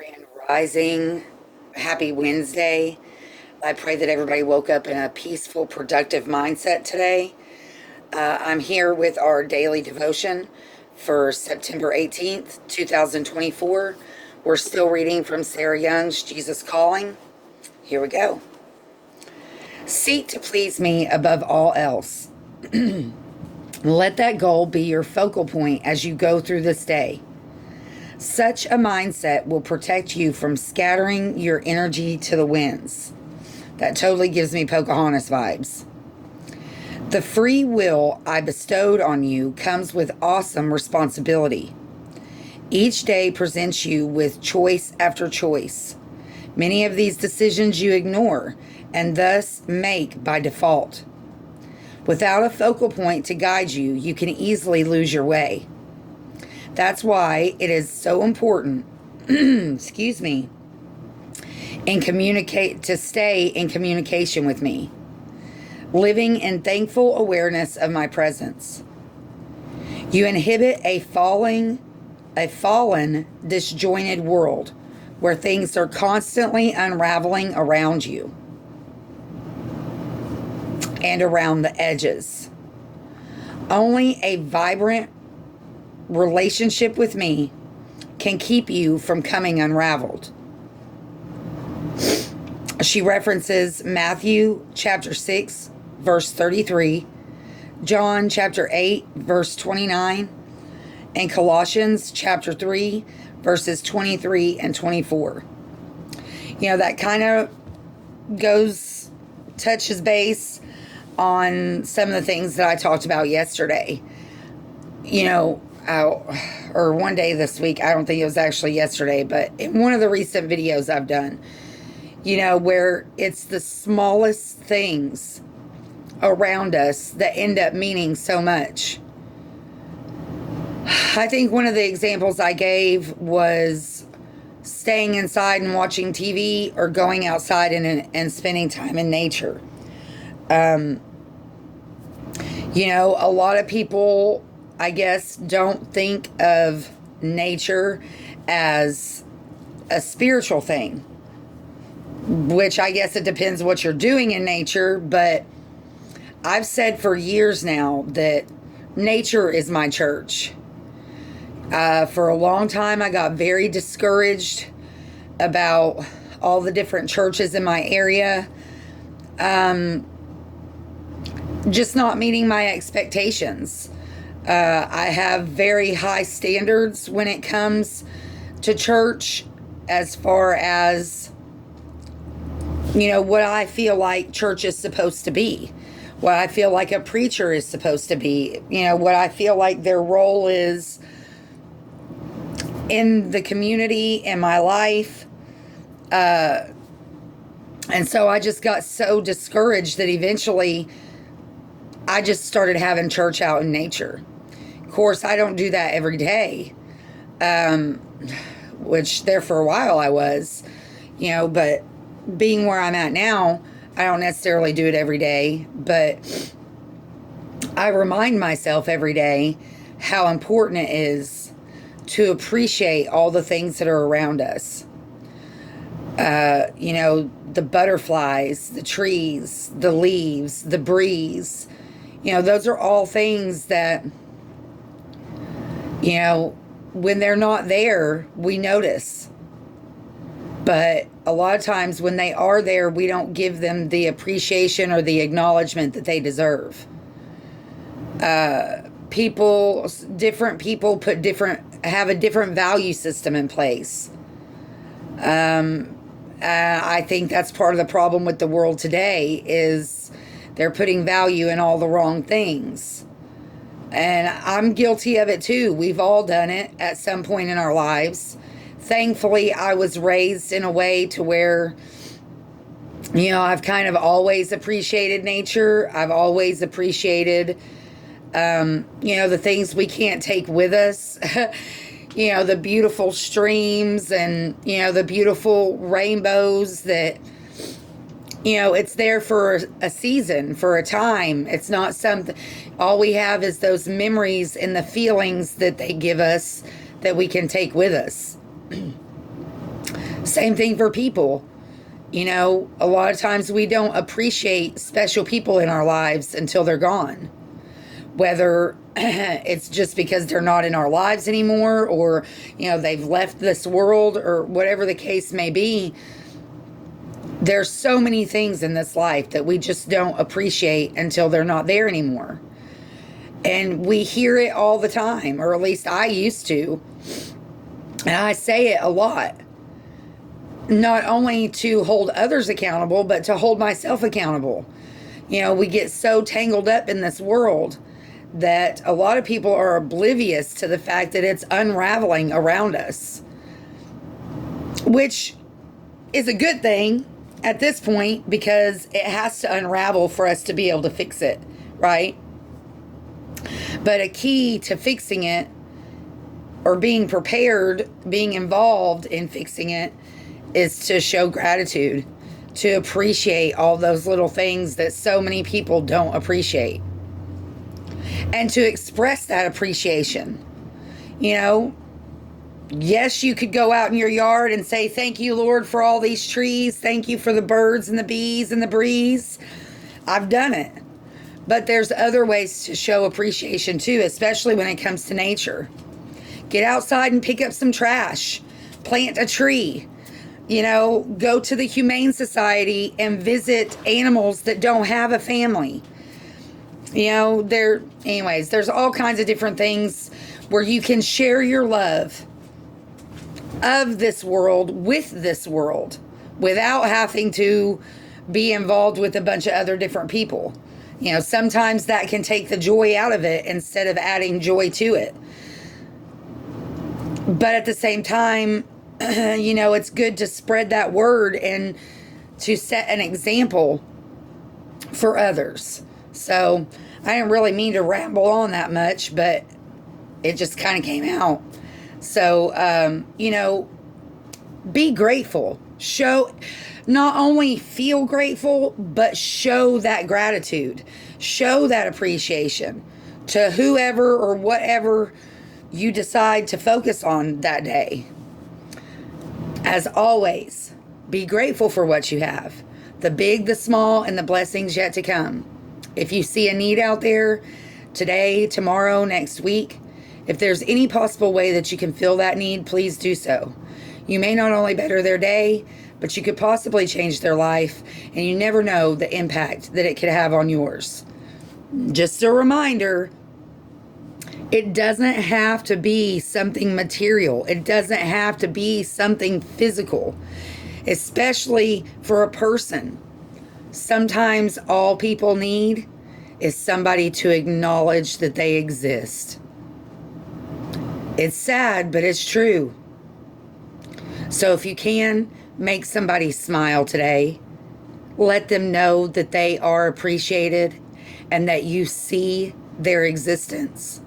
Grand Rising. Happy Wednesday. I pray that everybody woke up in a peaceful, productive mindset today. I'm here with our daily devotion for September 18th, 2024. We're still reading from Sarah Young's Jesus Calling. Here we go. Seek to please me above all else. Let that goal be your focal point as you go through this day. Such a mindset will protect you from scattering your energy to the winds. That totally gives me Pocahontas vibes. The free will I bestowed on you comes with awesome responsibility. Each day presents you with choice after choice. Many of these decisions you ignore and thus make by default. Without a focal point to guide you, you can easily lose your way. That's why it is so important, excuse me, to stay in communication with me, living in thankful awareness of my presence. You inhabit a fallen, disjointed world where things are constantly unraveling around you and around the edges. Only a vibrant relationship with me can keep you from coming unraveled. She references Matthew chapter 6, verse 33, John chapter 8, verse 29, and Colossians chapter 3, verses 23 and 24. You know, that kind of touches base on some of the things that I talked about yesterday. You know, or one day this week, I don't think it was actually yesterday, but in one of the recent videos I've done, you know, where it's the smallest things around us that end up meaning so much. I think one of the examples I gave was staying inside and watching TV or going outside and spending time in nature. You know, a lot of people, I guess, don't think of nature as a spiritual thing, which I guess it depends what you're doing in nature, but I've said for years now that nature is my church. For a long time, I got very discouraged about all the different churches in my area, just not meeting my expectations. I have very high standards when it comes to church, as far as, you know, what I feel like church is supposed to be, what I feel like a preacher is supposed to be, you know, what I feel like their role is in the community, in my life. And so I just got so discouraged that eventually I just started having church out in nature. Of course, I don't do that every day, which there for a while I was, you know, but being where I'm at now, I don't necessarily do it every day, but I remind myself every day how important it is to appreciate all the things that are around us. You know, the butterflies, the trees, the leaves, the breeze. You know, those are all things that, you know, when they're not there, we notice. But a lot of times when they are there, we don't give them the appreciation or the acknowledgement that they deserve. Different people have a different value system in place. I think that's part of the problem with the world today is they're putting value in all the wrong things. And I'm guilty of it too. We've all done it at some point in our lives. Thankfully, I was raised in a way to where, you know, I've kind of always appreciated nature. I've always appreciated, you know, the things we can't take with us. You know, the beautiful streams and, you know, the beautiful rainbows that, you know, it's there for a season, for a time. It's not something, all we have is those memories and the feelings that they give us that we can take with us. Same thing for people. You know, a lot of times we don't appreciate special people in our lives until they're gone. Whether it's just because they're not in our lives anymore, or, you know, they've left this world, or whatever the case may be. There's so many things in this life that we just don't appreciate until they're not there anymore. And we hear it all the time, or at least I used to. And I say it a lot. Not only to hold others accountable, but to hold myself accountable. You know, we get so tangled up in this world that a lot of people are oblivious to the fact that it's unraveling around us, which is a good thing at this point, because it has to unravel for us to be able to fix it, right? But a key to fixing it, or being prepared, being involved in fixing it, is to show gratitude, to appreciate all those little things that so many people don't appreciate, and to express that appreciation. You know, yes, you could go out in your yard and say, thank you, Lord, for all these trees. Thank you for the birds and the bees and the breeze. I've done it. But there's other ways to show appreciation too, especially when it comes to nature. Get outside and pick up some trash. Plant a tree. You know, go to the Humane Society and visit animals that don't have a family. You know, there's all kinds of different things where you can share your love of this world with this world without having to be involved with a bunch of other different people. You know, sometimes that can take the joy out of it instead of adding joy to it. But at the same time, you know, it's good to spread that word and to set an example for others. So I didn't really mean to ramble on that much, but it just kind of came out. So, you know, be grateful. Not only feel grateful, but show that gratitude. Show that appreciation to whoever or whatever you decide to focus on that day. As always, be grateful for what you have. The big, the small, and the blessings yet to come. If you see a need out there today, tomorrow, next week, if there's any possible way that you can fill that need, please do so. You may not only better their day, but you could possibly change their life, and you never know the impact that it could have on yours. Just a reminder, it doesn't have to be something material. It doesn't have to be something physical, especially for a person. Sometimes all people need is somebody to acknowledge that they exist. It's sad, but it's true. So if you can, make somebody smile today. Let them know that they are appreciated and that you see their existence.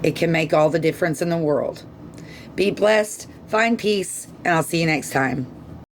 It can make all the difference in the world. Be blessed, find peace, and I'll see you next time.